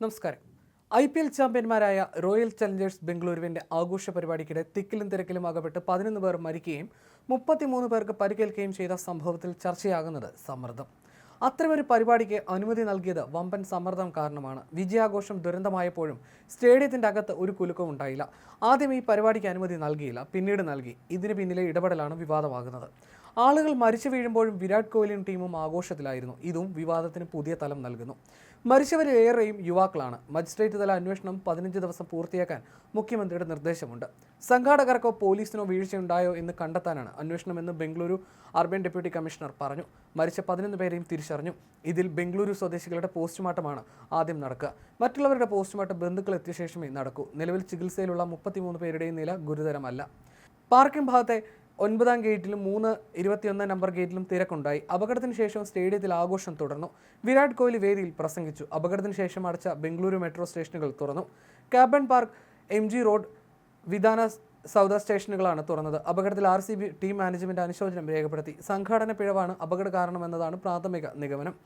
നമസ്കാരം. IPL ചാമ്പ്യന്മാരായ royal Challengers ബംഗളൂരുവിന്റെ ആഘോഷ പരിപാടിക്കിടെ തിക്കിലും തിരക്കിലും അകപ്പെട്ട് 11 പേർ മരിക്കുകയും 33 പേർക്ക് പരിക്കേൽക്കുകയും ചെയ്ത സംഭവത്തിൽ ചർച്ചയാകുന്നത് സമ്മർദ്ദം. അത്തരമൊരു പരിപാടിക്ക് അനുമതി നൽകിയത് വമ്പൻ സമ്മർദ്ദം കാരണമാണ്. വിജയാഘോഷം ദുരന്തമായപ്പോഴും സ്റ്റേഡിയത്തിന്റെ അകത്ത് ഒരു കുലുക്കവും ഉണ്ടായില്ല. ആദ്യം ഈ പരിപാടിക്ക് അനുമതി നൽകിയില്ല, പിന്നീട് നൽകി. ഇതിന് പിന്നിലെ ഇടപെടലാണ് വിവാദമാകുന്നത്. ആളുകൾ മരിച്ചു വീഴുമ്പോഴും വിരാട് കോഹ്ലിയും ടീമും ആഘോഷത്തിലായിരുന്നു. ഇതും വിവാദത്തിന് പുതിയ തലം നൽകുന്നു. മരിച്ചവരിൽ ഏറെയും യുവാക്കളാണ്. മജിസ്ട്രേറ്റ് തല അന്വേഷണം 15 ദിവസം പൂർത്തിയാക്കാൻ മുഖ്യമന്ത്രിയുടെ നിർദ്ദേശമുണ്ട്. സംഘാടകർക്കോ പോലീസിനോ വീഴ്ചയുണ്ടായോ എന്ന് കണ്ടെത്താനാണ് അന്വേഷണമെന്ന് ബംഗളൂരു അർബൻ ഡെപ്യൂട്ടി കമ്മീഷണർ പറഞ്ഞു. മരിച്ച 11 പേരെയും തിരിച്ചറിഞ്ഞു. ഇതിൽ ബംഗളൂരു സ്വദേശികളുടെ പോസ്റ്റ്മോർട്ടമാണ് ആദ്യം നടക്കുക. മറ്റുള്ളവരുടെ പോസ്റ്റ്മോർട്ടം ബന്ധുക്കൾ എത്തിയ ശേഷമേ നടക്കൂ. നിലവിൽ ചികിത്സയിലുള്ള 33 പേരുടെയും നില ഗുരുതരമല്ല. പാർക്കിംഗ് ഭാഗത്തെ 9-ാം ഗേറ്റിലും 3-21 നമ്പർ ഗേറ്റിലും തിരക്കുണ്ടായി. അപകടത്തിന് ശേഷം സ്റ്റേഡിയത്തിൽ ആഘോഷം തുടർന്നു. വിരാട് കോഹ്ലി വേദിയിൽ പ്രസംഗിച്ചു. അപകടത്തിന് ശേഷം അടച്ച ബംഗളൂരു മെട്രോ സ്റ്റേഷനുകൾ തുറന്നു. കാബൺ park, MG road, Vidhana Sauda സ്റ്റേഷനുകളാണ് തുറന്നത്. അപകടത്തിൽ RCB ടീം മാനേജ്മെന്റ് അനുശോചനം രേഖപ്പെടുത്തി. സംഘാടന പിഴവാണ് അപകട കാരണമെന്നതാണ് പ്രാഥമിക നിഗമനം.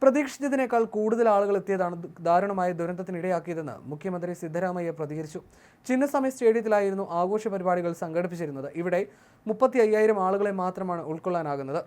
പ്രതീക്ഷിച്ചതിനേക്കാൾ കൂടുതൽ ആളുകൾ എത്തിയതാണ് ദാരുണമായ ദുരന്തത്തിനിടയാക്കിയതെന്ന് മുഖ്യമന്ത്രി സിദ്ധരാമയ്യ പ്രതികരിച്ചു. ചിന്നസ്വാമി സ്റ്റേഡിയത്തിലായിരുന്നു ആഘോഷ പരിപാടികൾ സംഘടിപ്പിച്ചിരുന്നത്. ഇവിടെ 35,000 ആളുകളെ മാത്രമാണ് ഉൾക്കൊള്ളാനാകുന്നത്.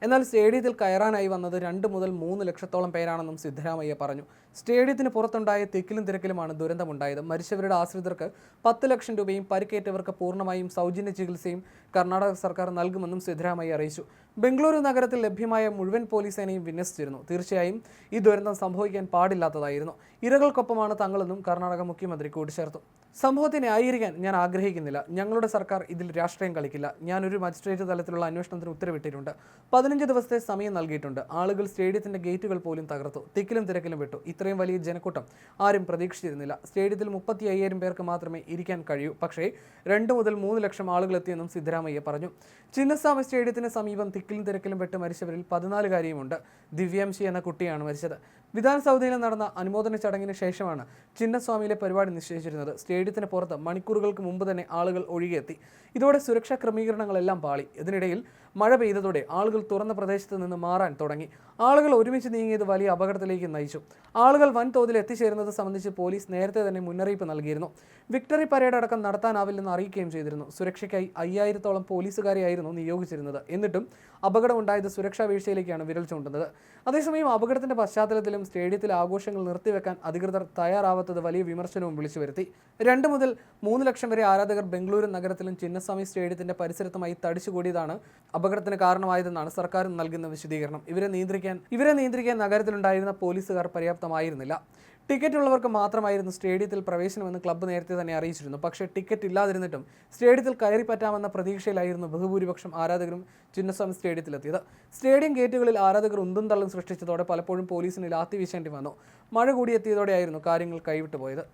എന്നാൽ സ്റ്റേഡിയത്തിൽ കയറാനായി വന്നത് 2 മുതൽ 3 ലക്ഷത്തോളം പേരാണെന്നും സിദ്ധരാമയ്യ പറഞ്ഞു. സ്റ്റേഡിയത്തിന് പുറത്തുണ്ടായ തിക്കിലും തിരക്കിലുമാണ് ദുരന്തമുണ്ടായത്. മരിച്ചവരുടെ ആശ്രിതർക്ക് 10 ലക്ഷം രൂപയും പരിക്കേറ്റവർക്ക് പൂർണ്ണമായും സൗജന്യ ചികിത്സയും കർണാടക സർക്കാർ നൽകുമെന്നും സിദ്ധരാമയ്യ അറിയിച്ചു. ബംഗളൂരു നഗരത്തിൽ ലഭ്യമായ മുഴുവൻ പോലീസ് സേനയും വിന്യസിച്ചിരുന്നു. തീർച്ചയായും ഈ ദുരന്തം സംഭവിക്കാൻ പാടില്ലാത്തതായിരുന്നു. ഇരകൾക്കൊപ്പമാണ് തങ്ങളെന്നും കർണാടക മുഖ്യമന്ത്രി കൂട്ടിച്ചേർത്തു. സംഭവത്തെ ന്യായീകരിക്കാൻ ഞാൻ ആഗ്രഹിക്കുന്നില്ല. ഞങ്ങളുടെ സർക്കാർ ഇതിൽ രാഷ്ട്രീയം കളിക്കില്ല. ഞാനൊരു മജിസ്ട്രേറ്റ് തലത്തിലുള്ള അന്വേഷണത്തിന് ഉത്തരവിട്ടിട്ടുണ്ട്. 15 ദിവസത്തെ സമയം നൽകിയിട്ടുണ്ട്. ആളുകൾ സ്റ്റേഡിയത്തിന്റെ ഗേറ്റുകൾ പോലും തകർത്തു. തിക്കിലും തിരക്കിലും വിട്ടു. ഇത്രയും വലിയ ജനക്കൂട്ടം ആരും പ്രതീക്ഷിച്ചിരുന്നില്ല. സ്റ്റേഡിയത്തിൽ 35,000 പേർക്ക് മാത്രമേ ഇരിക്കാൻ കഴിയൂ. പക്ഷേ 2 മുതൽ 3 ലക്ഷം ആളുകൾ എത്തിയെന്നും സിദ്ധരാമയ്യ പറഞ്ഞു. ചിന്നസ്വാമി സ്റ്റേഡിയത്തിന് സമീപം തിക്കിലും തിരക്കിലും പെട്ട് മരിച്ചവരിൽ 14-കാരിയുമുണ്ട്. ദിവ്യാംശി എന്ന കുട്ടിയാണ് മരിച്ചത്. വിധാൻ സൗദയിൽ നടന്ന അനുമോദന ചടങ്ങിന് ശേഷമാണ് ചിന്നസ്വാമിയിലെ പരിപാടി നിശ്ചയിച്ചിരുന്നത്. സ്റ്റേഡിയത്തിന് പുറത്ത് മണിക്കൂറുകൾക്ക് മുമ്പ് തന്നെ ആളുകൾ ഒഴുകിയെത്തി. ഇതോടെ സുരക്ഷാ ക്രമീകരണങ്ങളെല്ലാം പാളി. ഇതിനിടയിൽ മഴ പെയ്തതോടെ ആളുകൾ തുറന്ന പ്രദേശത്ത് നിന്ന് മാറാൻ തുടങ്ങി. ആളുകൾ ഒരുമിച്ച് നീങ്ങിയത് വലിയ അപകടത്തിലേക്ക് നയിച്ചു. ആളുകൾ വൻതോതിൽ എത്തിച്ചേരുന്നത് സംബന്ധിച്ച് പോലീസ് നേരത്തെ തന്നെ മുന്നറിയിപ്പ് നൽകിയിരുന്നു. വിക്ടറി പരേഡ് അടക്കം നടത്താനാവില്ലെന്ന് അറിയിക്കുകയും ചെയ്തിരുന്നു. സുരക്ഷയ്ക്കായി 5,000-ഓളം പോലീസുകാരെയായിരുന്നു നിയോഗിച്ചിരുന്നത്. എന്നിട്ടും അപകടമുണ്ടായത് സുരക്ഷാ വീഴ്ചയിലേക്കാണ് വിരൽ ചൂണ്ടുന്നത്. അതേസമയം അപകടത്തിന്റെ പശ്ചാത്തലത്തിലും സ്റ്റേഡിയത്തിലെ ആഘോഷങ്ങൾ നിർത്തിവെക്കാൻ അധികൃതർ തയ്യാറാവാത്തത് വലിയ വിമർശനവും വിളിച്ചു വരുത്തി. 2 മുതൽ 3 ലക്ഷം വരെ ആരാധകർ ബംഗളൂരു നഗരത്തിലും ചിന്നസ്വാമി സ്റ്റേഡിയത്തിന്റെ പരിസരത്തുമായി തടിച്ചുകൂടിയതാണ് അപകടത്തിന് കാരണമായതെന്നാണ് സർക്കാർ നൽകുന്ന വിശദീകരണം. ഇവരെ നിയന്ത്രിക്കാൻ നഗരത്തിലുണ്ടായിരുന്ന പോലീസുകാർ പര്യാപ്തമായിരുന്നില്ല. ടിക്കറ്റ് ഉള്ളവർക്ക് മാത്രമായിരുന്നു സ്റ്റേഡിയത്തിൽ പ്രവേശനമെന്ന് ക്ലബ്ബ് നേരത്തെ തന്നെ അറിയിച്ചിരുന്നു. പക്ഷേ ടിക്കറ്റ് ഇല്ലാതിരുന്നിട്ടും സ്റ്റേഡിയത്തിൽ കയറി പറ്റാമെന്ന പ്രതീക്ഷയിലായിരുന്നു ബഹുഭൂരിപക്ഷം ആരാധകരും ചിന്നസ്വാമി സ്റ്റേഡിയത്തിലെത്തിയത്. സ്റ്റേഡിയം ഗേറ്റുകളിൽ ആരാധകർ ഉന്തും തള്ളും സൃഷ്ടിച്ചതോടെ പലപ്പോഴും പോലീസിന് ലാത്തി വീശേണ്ടി വന്നു. മഴ കൂടിയെത്തിയതോടെയായിരുന്നു കാര്യങ്ങൾ കൈവിട്ടുപോയത്.